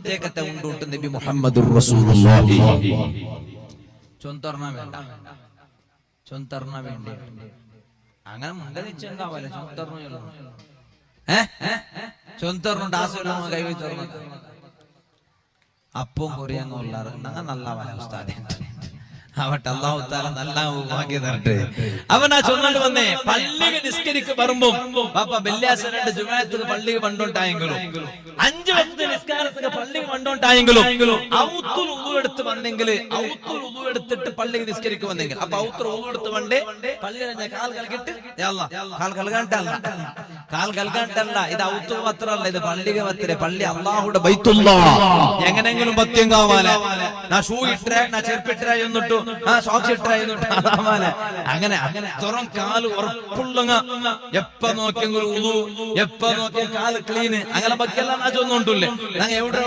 പ്രത്യേകത ഉണ്ട് നബി മുഹമ്മദുർ റസൂലുള്ളാഹി. ചൊന്തർണ വേണ്ട, ചൊന്തർണ വേണ്ട, അങ്ങനെ മുണ്ടനിച്ചെങ്കാവല്ലേ ചൊന്തർണ ചൊന്തർണ ഡാസ് കൈവച്ച് തുറന്നു അപ്പം കൊറിയാങ്ങുള്ളാറ് നല്ല ഉസ്താദെ അവട്ടെ അല്ലാഹു തആല നല്ല ഭാഗ്യം തരട്ടെ. അവനാ ചൊന്നോണ്ട് വന്നേ പള്ളിക്ക് നിസ്കരിക്ക് വരുമ്പോ പാപ്പ വെള്ളിയാഴ്ച 2 ജുമാഅത്തിന് പള്ളിക്ക് വണ്ടോണ്ടായെങ്കിലും 5 വക്ത നിസ്കാരത്തിന് പള്ളിക്ക് വണ്ടോണ്ടായെങ്കിലും ഔത്തുൽ ഉളു എടുത്ത് വന്നെങ്കിൽ ഔത്തുൽ ഉളു എടുത്തിട്ട് പള്ളിക്ക് നിസ്കരിക്ക് വന്നെങ്കിൽ അപ്പൊ ഔത്തുൽ ഉളു എടുത്ത് വണ്ടേ പള്ളിയിൽ ഞാൻ കാൽ കൽകിട്ട് യാ അല്ലാഹ് കാൽ കൽകാണ്ടല്ല ഇത് ഔത്തുൽ മാത്രല്ല, ഇത് പള്ളിക്ക് വത്തരെ. പള്ളി അല്ലാഹുവിന്റെ ബൈത്തുല്ലാഹ്. എങ്ങനെങ്കിലും പത്യം കാവാല നാ ഷൂ ഇട്ടേ നാ ചെരുപ്പിട്ടേ എന്നിട്ടു സോക്സ് ഇട്ടേ എന്നിട്ടു അങ്ങനെ തുറം കാല് ഉറപ്പുള്ളങ്ങ എപ്പ നോക്കിയെങ്കിലും ഉളു, എപ്പ നോക്കിയ കാല് ക്ലീന്, അങ്ങനെ ബാക്കിയെല്ലാം നാ ചൊന്നുണ്ടല്ലേ. ഞങ്ങൾ എവിടെ